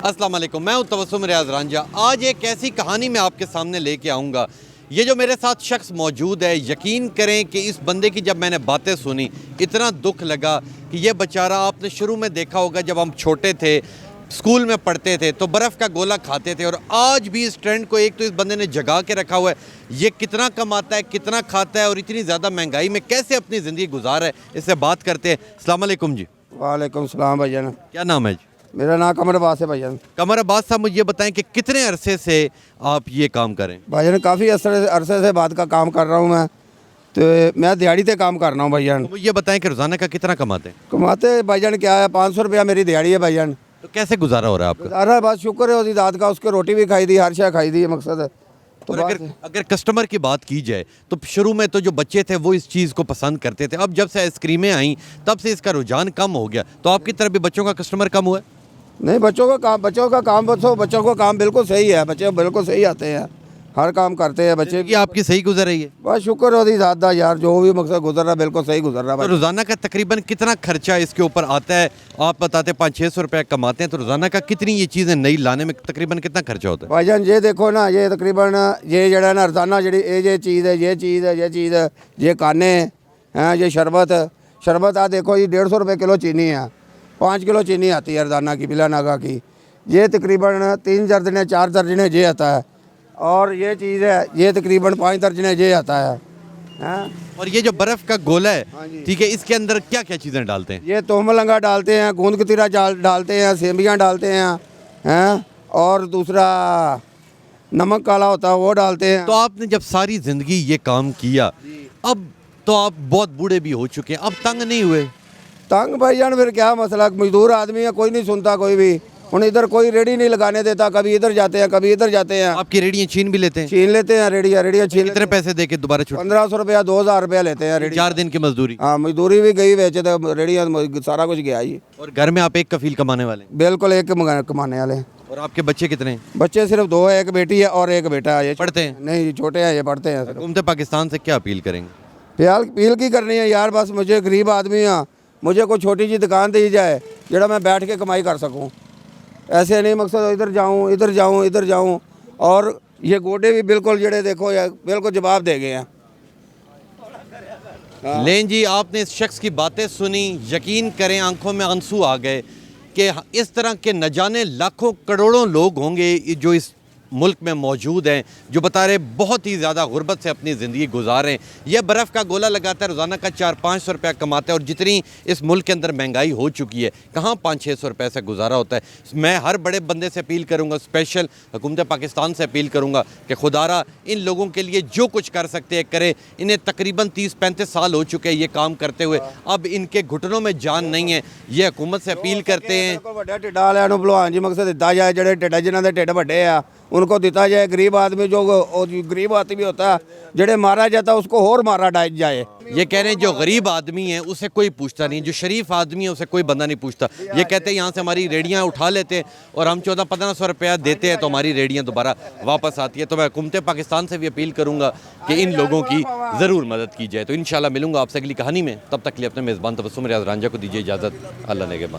अस्सलाम वालेकुम, मैं हूं तबस्सुम रियाज रांझा। आज एक ऐसी कहानी मैं आपके सामने लेके आऊँगा। ये जो मेरे साथ शख्स मौजूद है, यकीन करें कि इस बंदे की जब मैंने बातें सुनी इतना दुख लगा कि ये बेचारा, आपने शुरू में देखा होगा जब हम छोटे थे, स्कूल में पढ़ते थे तो बर्फ़ का गोला खाते थे, और आज भी इस ट्रेंड को एक तो इस बंदे ने जगा के रखा हुआ है। ये कितना कमाता है, कितना खाता है और इतनी ज़्यादा महंगाई में कैसे अपनी ज़िंदगी गुजार है, इससे बात करते हैं। अस्सलाम वालेकुम जी। वालेकुम सलाम भाईजान। क्या नाम है जी? मेरा नाम कमर अब्बास है भाईजान। कमर अब्बास साहब, मुझे ये बताएं कि कितने अरसे से आप ये काम करें? भाईजान काफ़ी अरसे से बात का काम कर रहा हूँ मैं, तो मैं दिहाड़ी पे काम कर रहा हूँ भाईजान। तो मुझे ये बताएं कि रोज़ाना का कितना कमाते हैं? कमाते भाईजान क्या है, 500 रुपया मेरी दिहाड़ी है भाईजान। तो कैसे गुजारा हो रहा है आपका? गुजारा बस शुक्र है उसकी दाद का, उसके रोटी भी खाई दी, हर शय खाई दी है, मकसद है। तो और अगर कस्टमर की बात की जाए तो शुरू में तो जो बच्चे थे वो इस चीज़ को पसंद करते थे, अब जब से आइसक्रीमें आई तब से इसका रुझान कम हो गया। तो आपकी तरफ भी बच्चों का कस्टमर कम हुआ है? नहीं, बच्चों का काम बिल्कुल सही है, बच्चे बिल्कुल सही आते हैं, हर काम करते हैं बच्चे। ये आपकी सही गुजर रही है? बस शुक्र है उसकी दाद दा यार, जो भी मकसद गुजर रहा है बिल्कुल सही गुजर रहा है तो भाई। रोज़ाना का तकरीबन कितना खर्चा इसके ऊपर आता है? आप बताते 500-600 रुपये कमाते हैं, तो रोज़ाना का कितनी ये चीज़ें नई लाने में तकरीबन कितना खर्चा होता है? भाईजान ये देखो ना, ये तकरीबन ये जड़ा ना रोजाना जी ये चीज़ है, ये चीज़ है, ये काने हैं, ये शरबत आ देखो, ये 150 रुपये किलो चीनी है, 5 किलो चीनी आती है रोजाना की, बिला नागा की। ये तकरीबन 3 दर्जने 4 दर्जने ये आता है, और ये चीज़ है ये तकरीबन 5 दर्जने ये आता है, हैं? और ये जो बर्फ़ का गोला है, हाँ जी। ठीक है, इसके अंदर क्या क्या चीज़ें डालते हैं? ये तोहमलंगा डालते हैं, गूंद कतीरा डालते हैं, सेमियाँ डालते हैं, और दूसरा नमक काला होता है वो डालते हैं। तो आपने जब सारी ज़िंदगी ये काम किया, अब तो आप बहुत बूढ़े भी हो चुके हैं, अब तंग नहीं हुए? तंग भाईजान फिर क्या मसला, मजदूर आदमी है, कोई नहीं सुनता कोई भी। उन इधर कोई रेडी नहीं लगाने देता, कभी इधर जाते हैं कभी इधर जाते हैं। आपकी रेडियाँ छीन भी लेते हैं? छीन लेते हैं रेडियाँ छीन। कितने पैसे दे के दोबारा छुट्टी? 1500 रुपया 2000 रुपया लेते हैं रेडी। 4 दिन की मजदूरी? हाँ, मजदूरी भी गई बेचे तो रेडियाँ सारा कुछ गया ही। और घर में आप एक कफील कमाने वाले हैं? बिल्कुल एक कमाने वाले। और आपके बच्चे कितने हैं? बच्चे सिर्फ 2 है, एक बेटी है और एक बेटा है। ये पढ़ते हैं? नहीं, ये छोटे हैं, ये पढ़ते हैं। हुकूमत पाकिस्तान से क्या अपील करेंगे? फिलहाल अपील की करनी है यार, बस मुझे गरीब आदमी हाँ, मुझे कोई छोटी सी दुकान दी जाए जरा मैं बैठ के कमाई कर सकूँ। ऐसे नहीं मकसद इधर जाऊँ, और ये गोडे भी बिल्कुल जड़े देखो यार बिल्कुल जवाब दे गए हैं। लें जी, आपने इस शख्स की बातें सुनी, यकीन करें आंखों में आंसू आ गए कि इस तरह के न जाने लाखों करोड़ों लोग होंगे जो इस मुल्क में मौजूद हैं, जो बता रहे बहुत ही ज़्यादा गुर्बत से अपनी ज़िंदगी गुजार रहे हैं। यह बर्फ़ का गोला लगाता है, रोज़ाना का 400-500 रुपया कमाता है, और जितनी इस मुल्क के अंदर महंगाई हो चुकी है, कहाँ 500-600 रुपये से गुजारा होता है। मैं हर बड़े बंदे से अपील करूँगा, स्पेशल हुकूमत पाकिस्तान से अपील करूँगा कि खुदारा इन लोगों के लिए जो कुछ कर सकते हैं करे। इन्हें तकरीबन 30-35 साल हो चुके हैं ये काम करते हुए, अब इनके घुटनों में जान नहीं है। ये हुकूमत से अपील करते हैं ਵੱਡਾ ਢਿੱਡ ਵਾਲਿਆਂ ਨੂੰ ਭਲਵਾਨ ਜੀ ਮਕਸਦ ਦਿੱਤਾ ਜਾਏ, ਜਿਹੜੇ ਢਿੱਡ ਜਿਨ੍ਹਾਂ ਦੇ ਢਿੱਡ ਵੱਡੇ ਆ उनको दिता जाए। गरीब आदमी जो गरीब आदमी होता है, जड़े मारा जाता है उसको और मारा जाए। ये कह रहे हैं जो गरीब आदमी है उसे कोई पूछता नहीं, जो शरीफ आदमी है उसे कोई बंदा नहीं पूछता। ये कहते हैं यहाँ से हमारी रेडियाँ उठा लेते हैं और हम 1400-1500 रुपया देते हैं तो हमारी रेडियाँ दोबारा वापस आती है। तो मैं हुकूमत पाकिस्तान से भी अपील करूँगा कि इन लोगों की ज़रूर मदद की जाए। तो इंशाल्लाह मिलूँगा आपसे अगली कहानी में, तब तक के लिए अपने मेज़बान तबस्सुम रियाज रांझा को दीजिए इजाज़त। अल्लाह नेगहबान।